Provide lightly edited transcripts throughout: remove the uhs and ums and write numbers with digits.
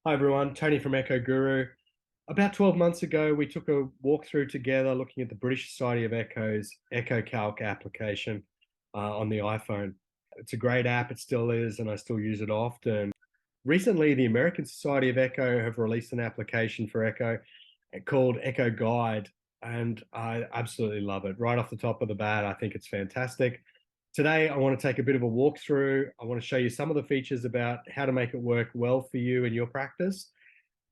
Hi everyone, Tony from Echo.Guru. About 12 months ago, we took a walkthrough together looking at the British Society of Echo's Echo Calc application on the iPhone. It's a great app, it still is, and I still use it often. Recently, the American Society of Echo have released an application for Echo called EchoGuide, and I absolutely love it. Right off the top of the bat, I think it's fantastic. Today, I want to take a bit of a walkthrough. I want to show you some of the features about how to make it work well for you in your practice,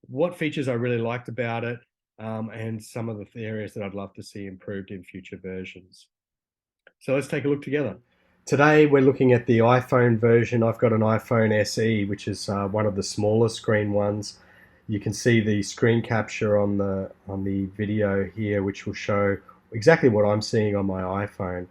what features I really liked about it, and some of the areas that I'd love to see improved in future versions. So let's take a look together. Today we're looking at the iPhone version. I've got an iPhone SE, which is one of the smaller screen ones. You can see the screen capture on the video here, which will show exactly what I'm seeing on my iPhone.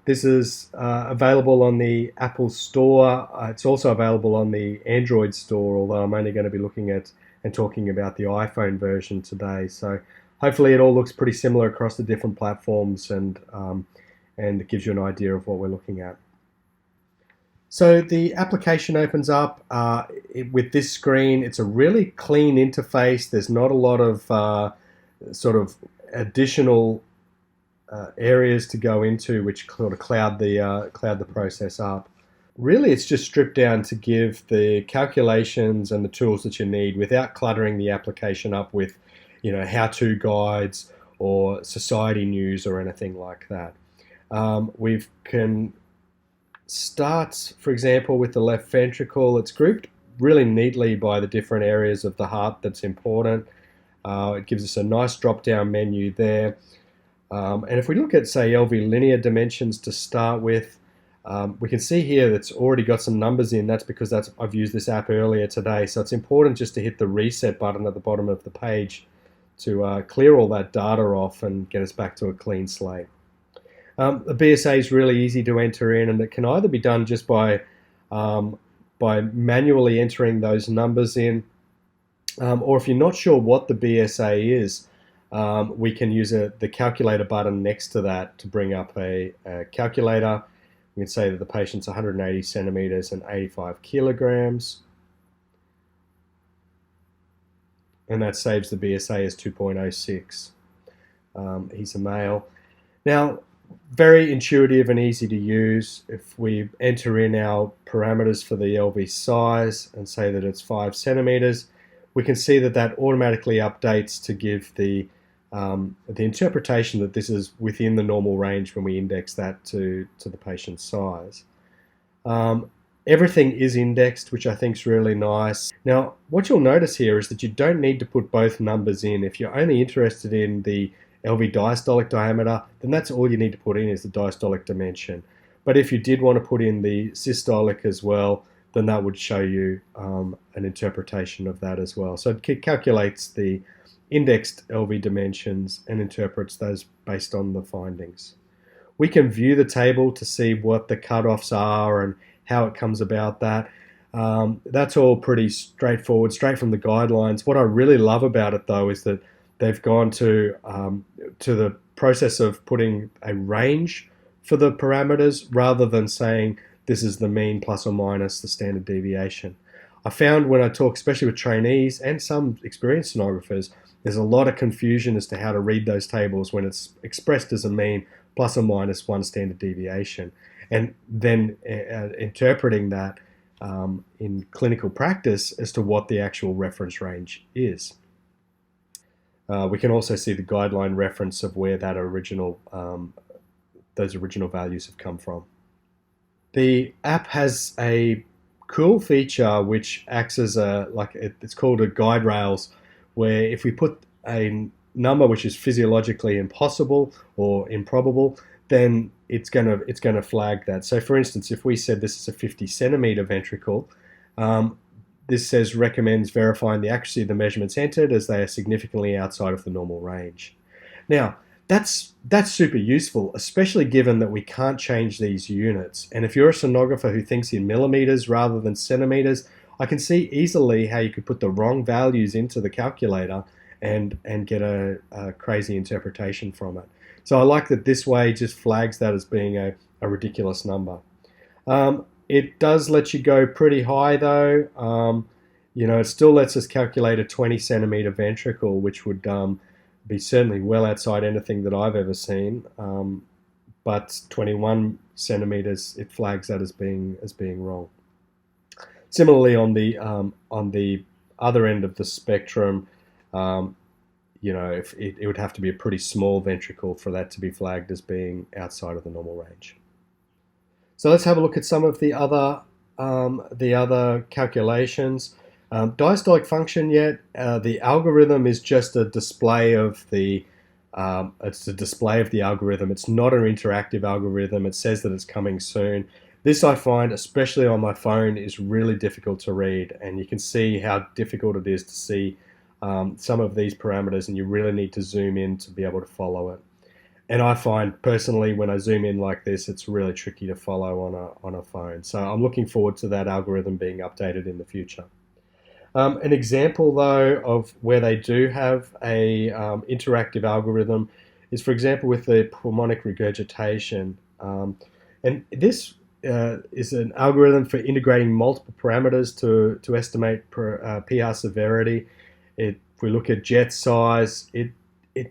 This is available on the Apple Store. It's also available on the Android Store, although I'm only going to be looking at and talking about the iPhone version today. So hopefully it all looks pretty similar across the different platforms, and it gives you an idea of what we're looking at. So the application opens up with this screen. It's a really clean interface. There's not a lot of sort of additional areas to go into which sort of cloud the process up. Really, it's just stripped down to give the calculations and the tools that you need without cluttering the application up with, how-to guides or society news or anything like that. We can start, for example, with the left ventricle. It's grouped really neatly by the different areas of the heart that's important. It gives us a nice drop-down menu there. And if we look at, say, LV linear dimensions to start with, we can see here that's already got some numbers in. That's because I've used this app earlier today. So it's important just to hit the reset button at the bottom of the page to clear all that data off and get us back to a clean slate. The BSA is really easy to enter in, and it can either be done just by manually entering those numbers in, or if you're not sure what the BSA is, we can use the calculator button next to that to bring up a calculator. We can say that the patient's 180 centimeters and 85 kilograms. And that saves the BSA as 2.06. He's a male. Now, very intuitive and easy to use. If we enter in our parameters for the LV size and say that it's 5 centimeters, we can see that that automatically updates to give the interpretation that this is within the normal range when we index that to the patient's size. Everything is indexed, which I think is really nice. Now, what you'll notice here is that you don't need to put both numbers in. If you're only interested in the LV diastolic diameter, then that's all you need to put in is the diastolic dimension. But if you did want to put in the systolic as well, then that would show you an interpretation of that as well. So it calculates the indexed LV dimensions and interprets those based on the findings. We can view the table to see what the cutoffs are and how it comes about that. That's all pretty straightforward, straight from the guidelines. What I really love about it, though, is that they've gone to the process of putting a range for the parameters rather than saying this is the mean plus or minus the standard deviation. I found when I talk, especially with trainees and some experienced sonographers, there's a lot of confusion as to how to read those tables when it's expressed as a mean plus or minus one standard deviation. And then interpreting that in clinical practice as to what the actual reference range is. We can also see the guideline reference of where that those original values have come from. The app has a cool feature which acts as it's called a guide rails, where if we put a number which is physiologically impossible or improbable, then it's gonna flag that. So for instance, if we said this is a 50 centimeter ventricle, this says recommends verifying the accuracy of the measurements entered as they are significantly outside of the normal range. Now, that's super useful, especially given that we can't change these units. And if you're a sonographer who thinks in millimeters rather than centimeters, I can see easily how you could put the wrong values into the calculator and get a crazy interpretation from it. So I like that this way just flags that as being a ridiculous number. It does let you go pretty high though. It still lets us calculate a 20 centimeter ventricle, which would be certainly well outside anything that I've ever seen. But 21 centimeters, it flags that as being wrong. Similarly, on the other end of the spectrum, um, if it would have to be a pretty small ventricle for that to be flagged as being outside of the normal range. So let's have a look at some of the other calculations. Diastolic function, yet the algorithm is just a display of the it's a display of the algorithm. It's not an interactive algorithm. It says that it's coming soon. This I find, especially on my phone, is really difficult to read, and you can see how difficult it is to see some of these parameters, and you really need to zoom in to be able to follow it. And I find personally when I zoom in like this, it's really tricky to follow on a phone. So I'm looking forward to that algorithm being updated in the future. An example, though, of where they do have a interactive algorithm is, for example, with the pulmonic regurgitation. And this is an algorithm for integrating multiple parameters to estimate PR severity. If we look at jet size, it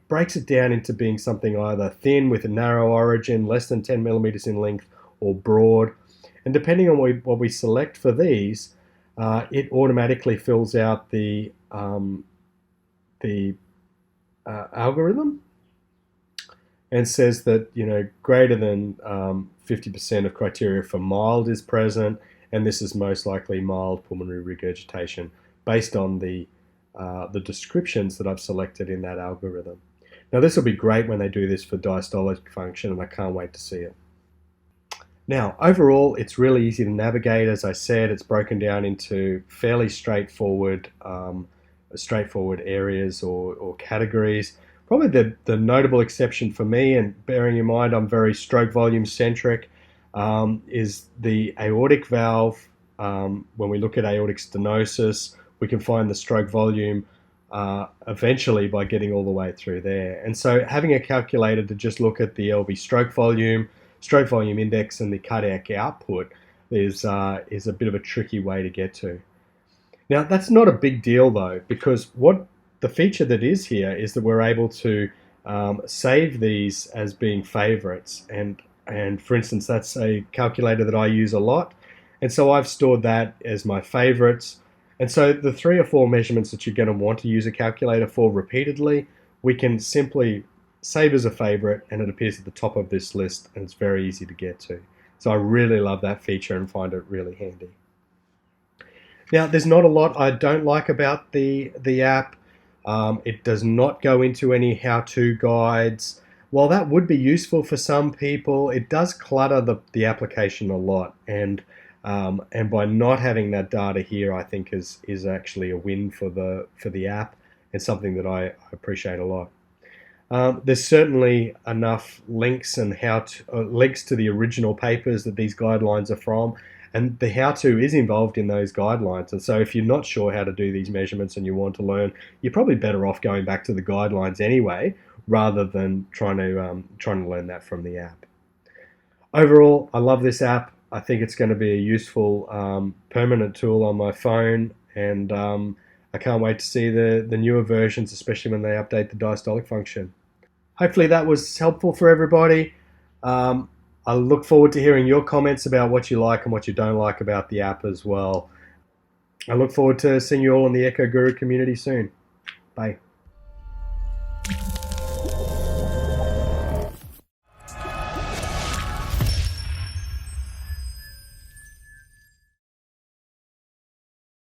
breaks it down into being something either thin with a narrow origin, less than 10 millimeters in length, or broad. And depending on what we select for these, it automatically fills out the algorithm and says that greater than 50% of criteria for mild is present, and this is most likely mild pulmonary regurgitation based on the descriptions that I've selected in that algorithm. Now this will be great when they do this for diastolic function, and I can't wait to see it. Now, overall, it's really easy to navigate. As I said, it's broken down into fairly straightforward areas or categories. Probably the notable exception for me, and bearing in mind I'm very stroke volume centric, is the aortic valve. When we look at aortic stenosis, we can find the stroke volume eventually by getting all the way through there. And so having a calculator to just look at the LV stroke volume index, and the cardiac output is a bit of a tricky way to get to. Now, that's not a big deal, though, because what the feature that is here is that we're able to save these as being favorites. And for instance, that's a calculator that I use a lot. And so I've stored that as my favorites. And so the 3 or 4 measurements that you're going to want to use a calculator for repeatedly, we can simply save as a favorite, and it appears at the top of this list, and it's very easy to get to. So I really love that feature and find it really handy. Now, there's not a lot I don't like about the app. It does not go into any how-to guides. While that would be useful for some people, it does clutter the application a lot, and by not having that data here, I think is actually a win for the app, and something that I appreciate a lot. There's certainly enough links and links to the original papers that these guidelines are from, and the how-to is involved in those guidelines. And so if you're not sure how to do these measurements and you want to learn, you're probably better off going back to the guidelines anyway, rather than trying to learn that from the app. Overall, I love this app. I think it's going to be a useful permanent tool on my phone, and I can't wait to see the newer versions, especially when they update the diastolic function. Hopefully that was helpful for everybody. I look forward to hearing your comments about what you like and what you don't like about the app as well. I look forward to seeing you all in the Echo Guru community soon. Bye.